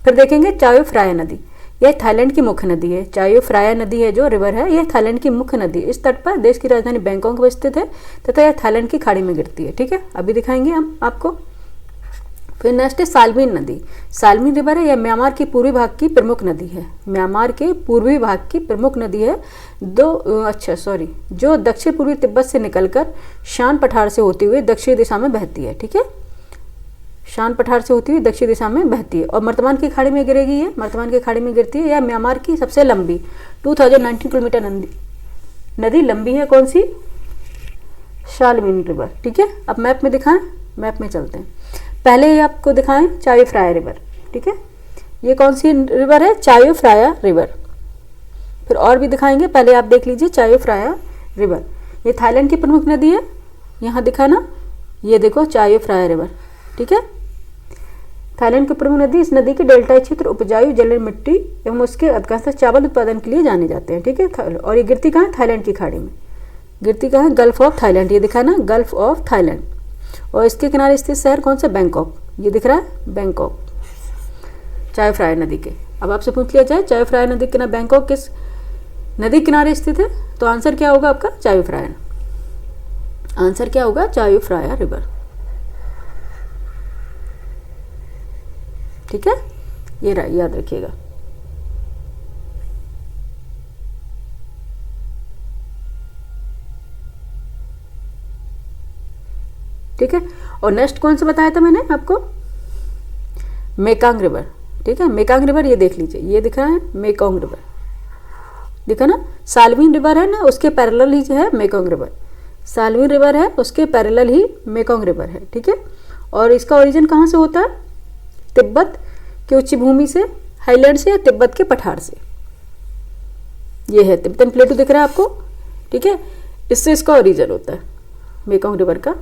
फिर देखेंगे चायो फ्राया नदी, यह थाईलैंड की मुख्य नदी है। चायो फ्राया नदी है जो रिवर है, यह थाईलैंड की मुख्य नदी है। इस तट पर देश की राजधानी बैंकॉक में स्थित है तथा यह थाईलैंड की खाड़ी में गिरती है। ठीक है, अभी दिखाएंगे हम आपको। फिर नेक्स्ट है सालमीन नदी। सालमीन रिवर है, यह म्यांमार की पूर्वी भाग की प्रमुख नदी है। म्यांमार के पूर्वी भाग की प्रमुख नदी है। जो दक्षिण पूर्वी तिब्बत से निकलकर शान पठार से होती हुई दक्षिणी दिशा में बहती है। ठीक है, शान पठार से होती हुई दक्षिण दिशा में बहती है और मर्तमान की खाड़ी में गिरेगी। ये मर्तमान की खाड़ी में गिरती है। यह म्यांमार की सबसे लंबी 2019 किलोमीटर नदी लंबी है। कौन सी, सालमीन रिवर। ठीक है, अब मैप में दिखाएं, मैप में चलते हैं। पहले ये आपको दिखाएं चायो फ्राया रिवर। ठीक है, ये कौन सी रिवर है, चायो फ्राया रिवर। फिर और भी दिखाएंगे, पहले आप देख लीजिए चायो फ्राया रिवर। ये थाईलैंड की प्रमुख नदी है, यहाँ दिखा ना, ये देखो चायो फ्राया रिवर। ठीक है, थाईलैंड की प्रमुख नदी। इस नदी के डेल्टाई क्षेत्र उपजाऊ जलीय मिट्टी एवं उसके अधिकांश चावल उत्पादन के लिए जाने जाते हैं। ठीक है, और ये गिरती कहाँ है, थाईलैंड की खाड़ी में गिरती कहाँ है, गल्फ ऑफ थाईलैंड। ये दिखा ना, गल्फ ऑफ थाईलैंड। और इसके किनारे स्थित शहर कौन सा, बैंकॉक। ये दिख रहा है बैंकॉक, चायो फ्राया नदी के। अब आपसे पूछ लिया जाए चायो फ्राया नदी के किनारे बैंकॉक किस नदी किनारे स्थित है, तो आंसर क्या होगा आपका, चायो फ्राया। आंसर क्या होगा, चायो फ्राया रिवर। ठीक है, ये रहा, याद रखिएगा। ठीक है, और नेक्स्ट कौन सा बताया था मैंने आपको, मेकांग रिवर। ठीक है, मेकांग रिवर ये देख लीजिए, ये दिख रहा है मेकांग रिवर, दिखा ना। सालमीन रिवर है ना, उसके पैरेलल ही जो है मेकांग रिवर। सालमीन रिवर है, उसके पैरेलल ही मेकांग रिवर है। ठीक है, और इसका ओरिजिन कहाँ से होता है, तिब्बत की उच्च भूमि से, हाईलैंड से या तिब्बत के पठार से। ये है तिब्बतन प्लेटू दिख रहा है आपको। ठीक है, इससे इसका ओरिजिन होता है मेकांग रिवर का,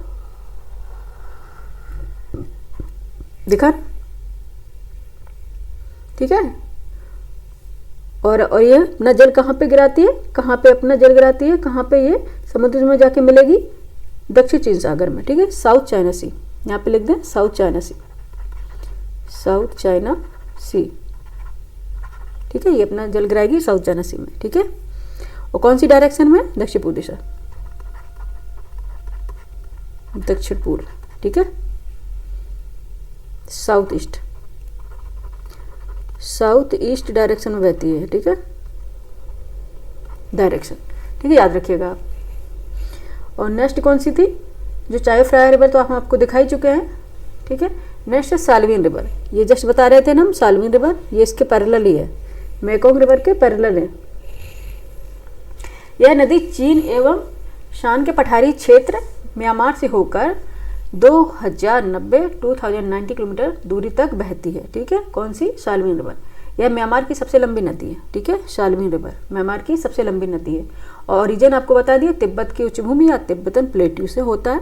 दिखा। ठीक है, और ये अपना जल कहाँ पे गिराती है, कहाँ पे अपना जल गिराती है, कहाँ पे ये समुद्र में जाके मिलेगी, दक्षिण चीन सागर में। ठीक है, साउथ चाइना सी, यहाँ पे लिख दें साउथ चाइना सी, साउथ चाइना सी। ठीक है, ये अपना जल गिराएगी साउथ चाइना सी में। ठीक है, और कौन सी डायरेक्शन में, दक्षिण पूर्व दिशा, दक्षिण पूर्व। ठीक है, साउथ ईस्ट डायरेक्शन में बहती है। ठीक है, डायरेक्शन। ठीक है, याद रखिएगा आप। और नेक्स्ट कौन सी थी, जो चायो फ्राया रिवर तो हम आपको दिखाई चुके हैं। ठीक है, नेक्स्ट है सालमीन रिवर। ये जस्ट बता रहे थे ना हम, सालमीन रिवर ये इसके पैरेलल ही है, मेकांग रिवर के पैरेलल है। यह नदी चीन एवं शान के पठारी क्षेत्र म्यांमार से होकर 2090 किलोमीटर दूरी तक बहती है। ठीक है, कौन सी, सालमीन रिवर। यह म्यांमार की सबसे लंबी नदी है। ठीक है, सालमीन रिवर म्यांमार की सबसे लंबी नदी है। और ओरिजिन आपको बता दिया, तिब्बत की उच्च भूमि या तिब्बतन प्लेट्यू से होता है,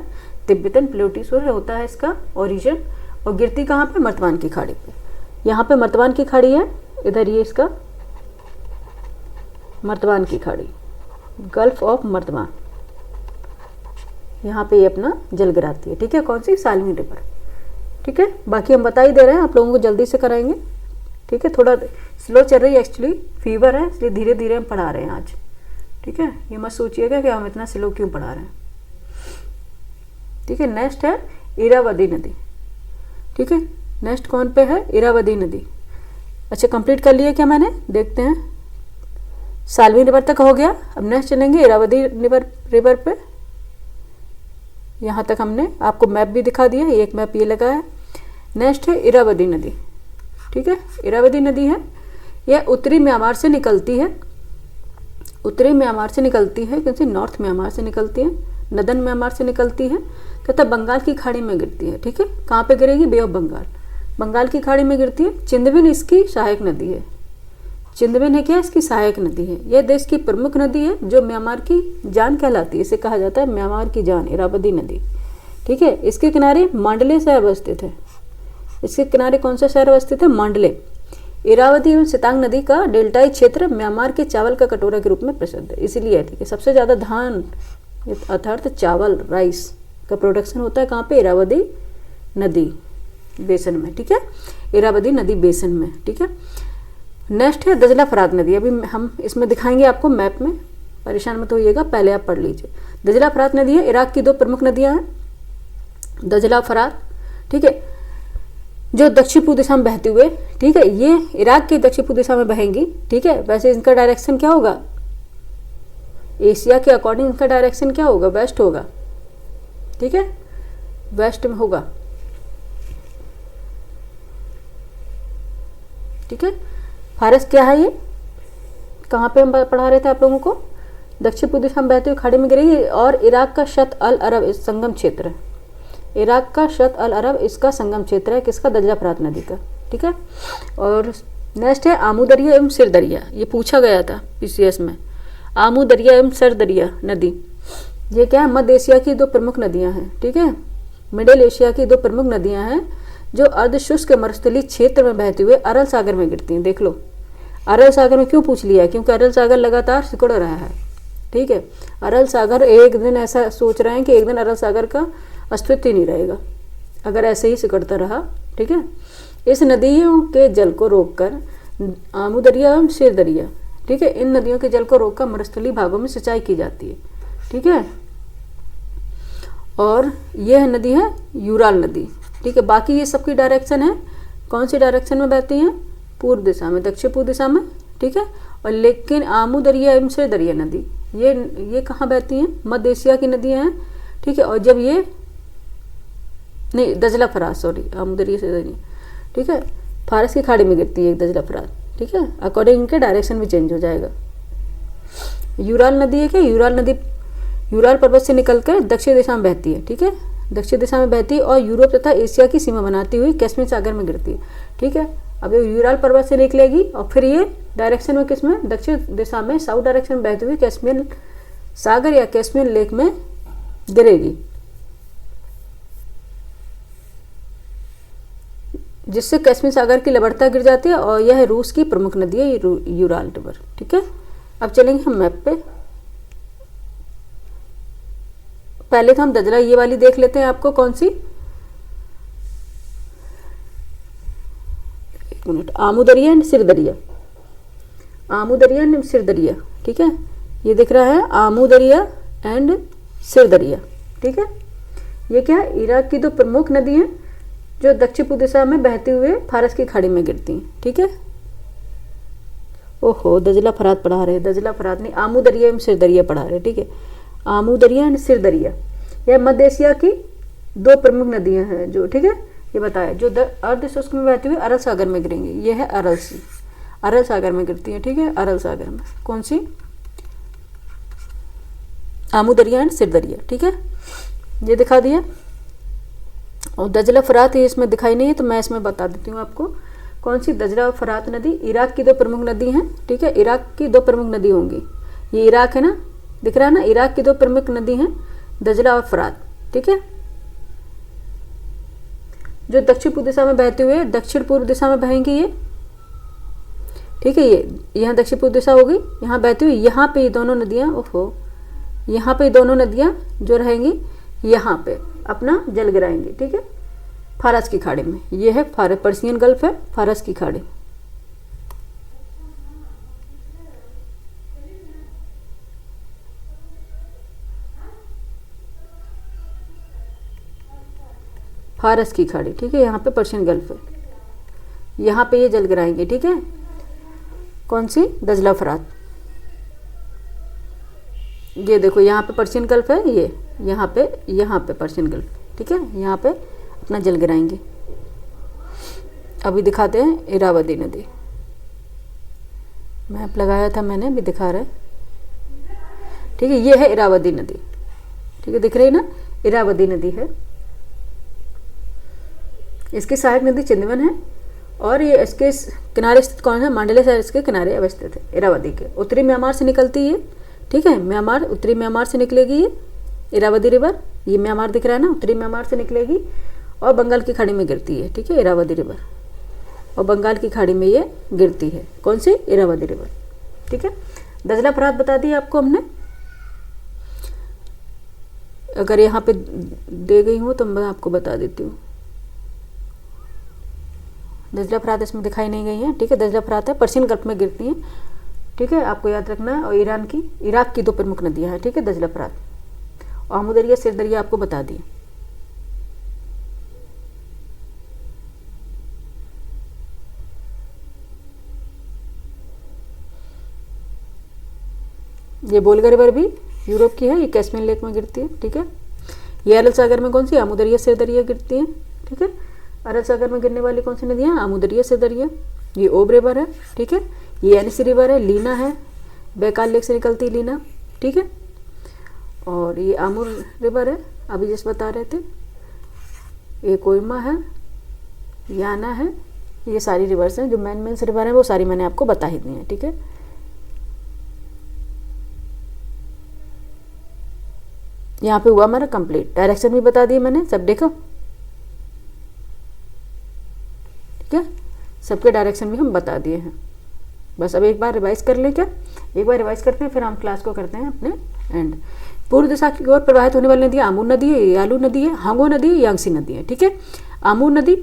तिब्बतन प्लेट्यू से होता है इसका ओरिजिन। और गिरती कहाँ पे, मर्तमान की खाड़ी पे। यहाँ पे मर्तमान की खाड़ी है, इधर ये इसका मर्तमान की खाड़ी, गल्फ ऑफ मर्तमान, यहाँ पे ये अपना जल गिराती है। ठीक है, कौन सी, सालमीन रिवर। ठीक है, बाकी हम बता ही दे रहे हैं, आप लोगों को जल्दी से कराएंगे। ठीक है, थोड़ा स्लो चल रही है, एक्चुअली फीवर है इसलिए धीरे धीरे हम पढ़ा रहे हैं आज। ठीक ठीक है, ये मत सोचिएगा कि हम इतना स्लो क्यों पढ़ा रहे हैं। ठीक है, नेक्स्ट है इरावदी नदी। ठीक है, नेक्स्ट कौन पे है? इरावदी नदी। अच्छा, कंप्लीट कर लिया क्या मैंने? देखते हैं, साल्वी रिवर तक हो गया। अब नेक्स्ट चलेंगे इरावदी रिवर पे। यहाँ तक हमने आपको मैप भी दिखा दिया, एक मैप ये लगा है। नेक्स्ट है इरावदी नदी। ठीक है, इरावदी नदी है, यह उत्तरी म्यांमार से निकलती है। उत्तरी म्यांमार से निकलती है, क्योंकि नॉर्थ म्यांमार से निकलती है, नदन म्यांमार से निकलती है तथा बंगाल की खाड़ी में गिरती है। ठीक है, कहाँ पे गिरेगी? बे ऑफ बंगाल, बंगाल की खाड़ी में गिरती है। चिंदबिन इसकी सहायक नदी है। चिंदबिन है क्या? इसकी सहायक नदी है। यह देश की प्रमुख नदी है जो म्यांमार की जान कहलाती है। इसे कहा जाता है म्यांमार की जान, इरावदी नदी। ठीक है, इसके किनारे मांडले शहर अवस्थित है। इसके किनारे कौन सा शहर अवस्थित है? मांडले। इरावदी एवं सितांग नदी का डेल्टाई क्षेत्र म्यांमार के चावल का कटोरा के रूप में प्रसिद्ध है, इसलिए। ठीक है, सबसे ज़्यादा धान अर्थात चावल, राइस का प्रोडक्शन होता है कहाँ पे? इरावदी नदी बेसन में। ठीक है, इरावदी नदी बेसन में। ठीक है, नेक्स्ट है दजला फरात नदी। अभी हम इसमें दिखाएंगे आपको मैप में, परेशान मत होइएगा, पहले आप पढ़ लीजिए। दजला फरात नदी है, इराक की दो प्रमुख नदियां हैं, दजला फरात। ठीक है, जो दक्षिण पूर्व दिशा में बहते हुए, ठीक है, ये इराक के दक्षिण पूर्व दिशा में बहेंगी। ठीक है, वैसे इनका डायरेक्शन क्या होगा? एशिया के अकॉर्डिंग इनका डायरेक्शन क्या होगा? वेस्ट होगा। ठीक है, वेस्ट में होगा। ठीक है, फारस क्या है? ये कहाँ पे हम पढ़ा रहे थे आप लोगों को? दक्षिण पूर्व दिशा में बहते हुए खाड़ी में गिरेगी और इराक का शत अल अरब इस संगम क्षेत्र है। इराक का शत अल अरब इसका संगम क्षेत्र है, किसका? दजला फरात नदी का। ठीक है, और नेक्स्ट है आमू दरिया एवं सिर दरिया। ये पूछा गया था पीसीएस में, आमू दरिया एवं सिर दरिया नदी। ये क्या है? मध्य एशिया की दो प्रमुख नदियां हैं। ठीक है, मिडिल एशिया की दो प्रमुख नदियां हैं जो अर्धशुष्क मरुस्थलीय क्षेत्र में बहते हुए अरल सागर में गिरती हैं। देख लो, अरल सागर में क्यों पूछ लिया? क्योंकि अरल सागर लगातार सिकुड़ रहा है। ठीक है, अरल सागर एक दिन ऐसा सोच रहे हैं कि एक दिन अरल सागर का अस्तित्व ही नहीं रहेगा अगर ऐसे ही सिकुड़ता रहा। ठीक है, इस नदियों के जल को रोककर आमू दरिया एवं सिर दरिया, ठीक है, इन नदियों के जल को रोककर मरुस्थलीय भागों में सिंचाई की जाती है। ठीक है, और यह नदी है यूराल नदी। ठीक है, बाकी ये सबकी डायरेक्शन है, कौन सी डायरेक्शन में बहती हैं? पूर्व दिशा में, दक्षिण पूर्व दिशा में। ठीक है, और लेकिन आमू दरिया एवं सिर दरिया नदी ये कहाँ बहती हैं? मध्य एशिया की नदियाँ हैं। ठीक है, और जब ये नहीं, दजला फरात, सॉरी, आमू दरिया सिर दरिया, ठीक है, फारस की खाड़ी में गिरती है एक दजला फरात। ठीक है, अकॉर्डिंग इनके डायरेक्शन भी चेंज हो जाएगा। यूराल नदी है क्या? यूराल नदी यूराल पर्वत से निकलकर दक्षिण दिशा में बहती है। ठीक है, दक्षिण दिशा में बहती है और यूरोप तथा एशिया की सीमा बनाती हुई कैस्पियन सागर में गिरती है। ठीक है, अब ये यूराल पर्वत से निकलेगी और फिर ये डायरेक्शन में किसमें? दक्षिण दिशा में, साउथ डायरेक्शन में बहती हुई कैस्पियन सागर या कैस्पियन लेक में गिरेगी, जिससे कैस्पियन सागर की लवणता गिर जाती है और यह रूस की प्रमुख नदी है, यूराल रिवर। ठीक है, अब चलेंगे हम मैप पे। पहले तो हम दजला ये वाली देख लेते हैं, आपको कौन सी? एक मिनट, आमू दरिया एंड सिर दरिया, आमू दरिया एंड सिर दरिया। ठीक है, ये दिख रहा है आमू दरिया एंड सिर दरिया। ठीक है, ये क्या है? इराक की दो प्रमुख नदी हैं जो दक्षिण पूर्व दिशा में बहते हुए फारस की खाड़ी में गिरती हैं। ठीक है, ओहो, दजला फरात पढ़ा रहे, दजला फरात नहीं, आमू दरिया एवं सिर दरिया पढ़ा रहे। ठीक है, आमू दरिया एंड सिर दरिया, यह मध्य एशिया की दो प्रमुख नदियां हैं जो, ठीक है, ये बताया, जो अर्ध शुष्क में बहती हुई अरल सागर में गिरेंगी। ये है अरल सी, अरल सागर में गिरती है। ठीक है, अरल सागर में कौन सी? आमू दरिया एंड सिर दरिया। ठीक है, ये दिखा दिया। और दजला फरात ये इसमें दिखाई नहीं है तो मैं इसमें बता देती हूँ आपको कौन सी। दजला फरात नदी इराक की दो प्रमुख नदी हैं। ठीक है, इराक की दो प्रमुख नदी होंगी, ये इराक है ना, दिख रहा है ना, इराक की दो प्रमुख नदी हैं दजला और फरात। ठीक है, जो दक्षिण पूर्व दिशा में बहते हुए दक्षिण पूर्व दिशा में बहेंगी ये। ठीक है, ये यहाँ दक्षिण पूर्व दिशा होगी, यहाँ बहती हुई, यहाँ पे ये दोनों नदियाँ, ओहो, यहाँ पे दोनों नदियाँ जो रहेंगी यहाँ पे अपना जल गिराएंगी। ठीक है, फारस की खाड़ी में। ये है पर्सियन गल्फ है, फारस की खाड़ी। फारस की खाड़ी, ठीक है, यहाँ पे पर्शियन गल्फ है, यहाँ पे ये जल गिराएंगे, ठीक है। कौन सी? दजला फरात। ये देखो यहाँ पे पर्शियन गल्फ है, ये यहाँ पे पर्शियन गल्फ, ठीक है, यहाँ पे अपना जल गिराएंगे। अभी दिखाते हैं इरावदी नदी, मैप लगाया था मैंने, अभी दिखा रहे, ठीक है। ये है इरावदी नदी, ठीक है, दिख रही है ना, इरावदी नदी है। इसकी सहायक नदी चिंदवन है और ये इसके किनारे स्थित कौन है? मांडले साइड के किनारे अवस्थित है इरावदी के। उत्तरी म्यांमार से निकलती है, ठीक है, म्यांमार, उत्तरी म्यांमार से निकलेगी ये इरावदी रिवर, ये म्यांमार दिख रहा है ना, उत्तरी म्यांमार से निकलेगी और बंगाल की खाड़ी में गिरती है, ठीक है, इरावदी रिवर, और बंगाल की खाड़ी में ये गिरती है। कौन सी? इरावदी रिवर, ठीक है। दजला फरात बता दी आपको हमने। अगर यहाँ पे दे गई हूँ तो मैं आपको बता देती हूँ। दजला फरात इसमें दिखाई नहीं गई है, ठीक है। दजला फरात है, पर्शियन गल्फ में गिरती है, ठीक है, आपको याद रखना है। और इराक की 2 प्रमुख नदियाँ हैं, ठीक है, दजला फरात और आमू दरिया, सिर दरिया आपको बता दिए। ये बोलगा रिवर भी यूरोप की है, ये कैस्पियन लेक में गिरती है, ठीक है। ये अरल सागर में कौन सी? आमू दरिया, सिर दरिया गिरती है, ठीक है। अरल सागर में गिरने वाली कौन सी नदियाँ? आमू दरिया, सिर दरिया। ये ओब रिवर है, ठीक है। ये एनसी रिवर है, लीना है, बैकाल लेक से निकलती है लीना, ठीक है। और ये आमूर रिवर है, अभी जैसे बता रहे थे। ये कोयमा है, याना है, ये सारी रिवर्स हैं जो मेन रिवर हैं, वो सारी मैंने आपको बता ही दी हैं, ठीक है। यहाँ पे हुआ हमारा कंप्लीट, डायरेक्शन भी बता दिए मैंने, सब देखो, ठीक है, सबके डायरेक्शन भी हम बता दिए हैं। बस अब एक बार रिवाइज कर लें क्या? एक बार रिवाइज करते हैं, फिर हम क्लास को करते हैं अपने एंड। पूर्व दिशा की ओर प्रवाहित होने वाली नदी आमूर नदी है, यालू नदी है, हांगो नदी है, यांगसी नदी है, ठीक है। आमूर नदी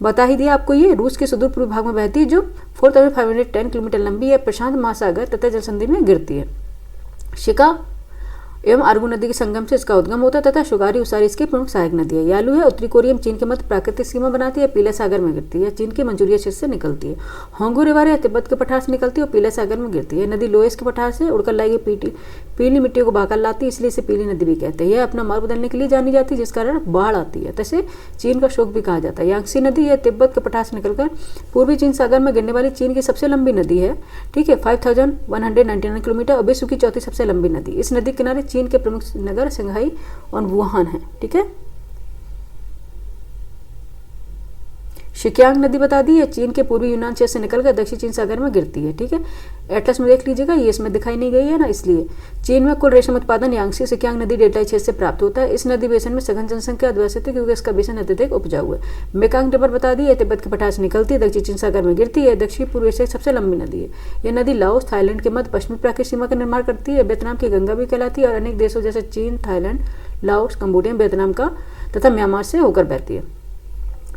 बता ही दिया आपको, ये रूस के सुदूर पूर्व भाग में बहती है, जो 4510 किलोमीटर लंबी है, प्रशांत महासागर तथा जलसंधि में गिरती है। शिका एवं आर्गू नदी के संगम से इसका उद्गम होता है तथा शुगारी उसारी इसकी प्रमुख सहायक नदी है। यालू है, उत्तरी कोरियम चीन के मध्य प्राकृतिक सीमा बनाती है, पीले सागर में गिरती है, चीन के मंचूरिया क्षेत्र से निकलती है। होंगो रिवर है, तिब्बत के पठार से निकलती है और पीले सागर में गिरती है। नदी लोएस के पठार से उड़कर लाई गई पीली मिट्टी को बहाकर लाती है, इसलिए इसे पीली नदी भी कहते हैं। यह अपना मार्ग बदलने के लिए जानी जाती है, जिस कारण बाढ़ आती है, तसे चीन का शोक भी कहा जाता है। यांगसी नदी है, तिब्बत के पठार से निकलकर पूर्वी चीन सागर में गिरने वाली चीन की सबसे लंबी नदी है, ठीक है, 5199 किलोमीटर और विश्व की चौथी सबसे लंबी नदी। इस नदी के किनारे चीन के प्रमुख नगर शंघाई और वुहान है, ठीक है। शिकियांग नदी बता दी है, चीन के पूर्वी यूनान क्षेत्र से निकलकर दक्षिण चीन सागर में गिरती है, ठीक है। एटलस में देख लीजिएगा, ये इसमें दिखाई नहीं गई है ना, इसलिए चीन में कुल रेशम उत्पादन यांगसी शिकियांग नदी डेल्टाई क्षेत्र से प्राप्त होता है। इस नदी बेसन में सघन जनसंख्या अध्यवस्थित है, क्योंकि इसका बेसन अत्यधिक उपजाऊ है। मेकांग रिवर बता दी है, तिब्बत के पठार से निकलती है, दक्षिण चीन सागर में गिरती है, दक्षिण पूर्व एशिया की सबसे लंबी नदी है। यह नदी लाओस, थाईलैंड के मध्य पश्चिमी प्राकृतिक सीमा का निर्माण करती है, वियतनाम की गंगा भी कहलाती है और अनेक देशों जैसे चीन, थाईलैंड, लाओस, कंबोडिया, वियतनाम का तथा म्यांमार से होकर बहती है।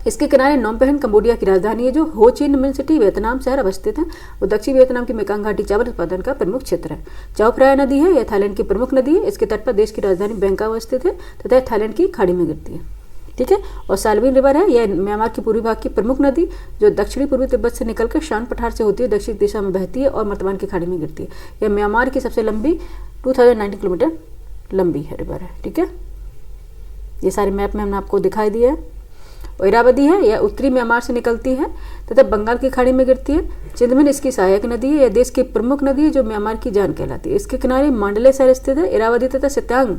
इसके किनारे नोमपेन कंबोडिया की राजधानी है, जो हो ची मिन सिटी वियतनाम शहर अवस्थित है। वो दक्षिण वियतनाम की मेकांग घाटी चावल उत्पादन का प्रमुख क्षेत्र है। चाओ फ्राया नदी है, यह थाईलैंड की प्रमुख नदी है। इसके तट पर देश की राजधानी बैंकॉक अवस्थित है तथा थाईलैंड की खाड़ी में गिरती है, ठीक है। और सालविन रिवर है, यह म्यांमार की पूर्वी भाग की प्रमुख नदी, जो दक्षिणी पूर्वी तिब्बत से निकलकर शान पठार से होती है, दक्षिण दिशा में बहती है और मर्तमान की खाड़ी में गिरती है। यह म्यांमार की सबसे लंबी 2090 किलोमीटर लंबी है रिवर है, ठीक है। ये सारे मैप में हमने आपको दिखाई दिया है। इरावदी है, यह उत्तरी म्यांमार से निकलती है तथा बंगाल की खाड़ी में गिरती है। चिंदमिन इसकी सहायक नदी है, यह देश की प्रमुख नदी है, जो म्यांमार की जान कहलाती है। इसके किनारे मांडले शहर स्थित है। इरावदी तथा सितांग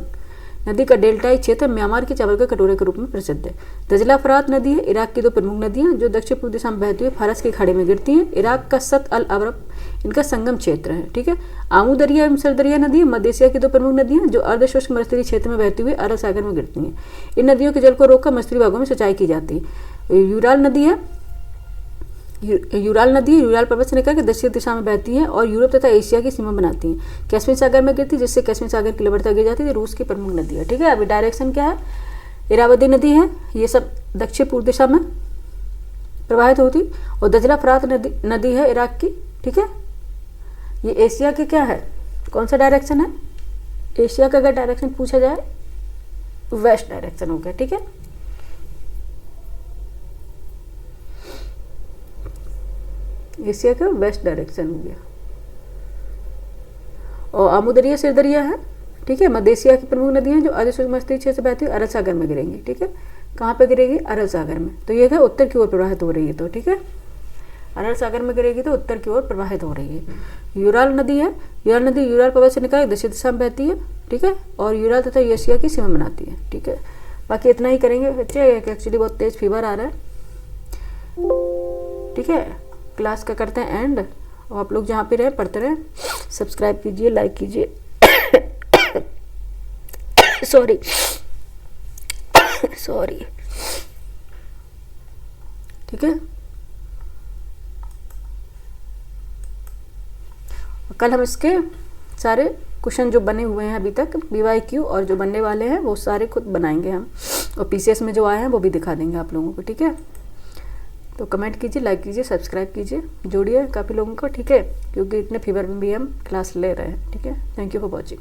नदी का डेल्टाई क्षेत्र म्यांमार के चावल के कटोरे के रूप में प्रसिद्ध है। दजला फरात नदी है, इराक की 2 प्रमुख नदियां, जो दक्षिण पूर्व दिशा में बहती हुई फारस की खाड़ी में गिरती हैं। इराक का सत अल अरब इनका संगम क्षेत्र है, ठीक है। आमू दरिया एवं सर दरिया नदी मध्य एशिया की 2 प्रमुख नदियां, जो अर्धशुष्क मरुस्थलीय क्षेत्र में बहती हुई अरब सागर में गिरती हैं। इन नदियों के जल को रोककर मरुस्थलीय भागों में सिंचाई की जाती है। यूराल नदी है, यूराल पर्वत से निकल के दक्षिण दिशा में बहती है और यूरोप तथा एशिया की सीमा बनाती है। कैस्पियन सागर में गिरती है, जिससे कैस्पियन सागर की लंबाई गिर जाती है। रूस की प्रमुख नदी है, ठीक है। अभी डायरेक्शन क्या है? इरावदी नदी है, ये सब दक्षिण पूर्व दिशा में प्रवाहित होती, और दजला फरात नदी है इराक की, ठीक है। ये एशिया के क्या है, कौन सा डायरेक्शन है? एशिया का अगर डायरेक्शन पूछा जाए वेस्ट डायरेक्शन हो गया, ठीक है। एशिया का वेस्ट डायरेक्शन हो गया। और आमुदरिया सिरदरिया है, ठीक है। मध्य एशिया की प्रमुख नदियाँ जो अरब सागर क्षेत्र से बहती है अरब सागर में गिरेंगी, ठीक है। कहाँ पे गिरेगी? अरब सागर में। तो ये है उत्तर की ओर प्रवाहित हो रही है, तो ठीक है, अरब सागर में गिरेगी तो उत्तर की ओर प्रवाहित हो रही है। यूराल नदी है, यूराल नदी यूराल पर्वत से निकाल दक्षिण दिशा में बहती है, ठीक है, और यूराल तथा एशिया की सीमा बनाती है, ठीक है। बाकी इतना ही करेंगे बच्चे, एक्चुअली बहुत तेज फीवर आ रहा है, ठीक है। क्लास का करते हैं एंड, और आप लोग जहाँ पे रहें पढ़ते रहें, सब्सक्राइब कीजिए, लाइक कीजिए सॉरी सॉरी, ठीक है। कल हम इसके सारे क्वेश्चन जो बने हुए हैं अभी तक BYQ और जो बनने वाले हैं वो सारे खुद बनाएंगे हम, और PCS में जो आए हैं वो भी दिखा देंगे आप लोगों को, ठीक है। तो कमेंट कीजिए, लाइक कीजिए, सब्सक्राइब कीजिए, जोड़िए काफ़ी लोगों को, ठीक है, क्योंकि इतने फीवर में भी हम क्लास ले रहे हैं, ठीक है। Thank you for watching.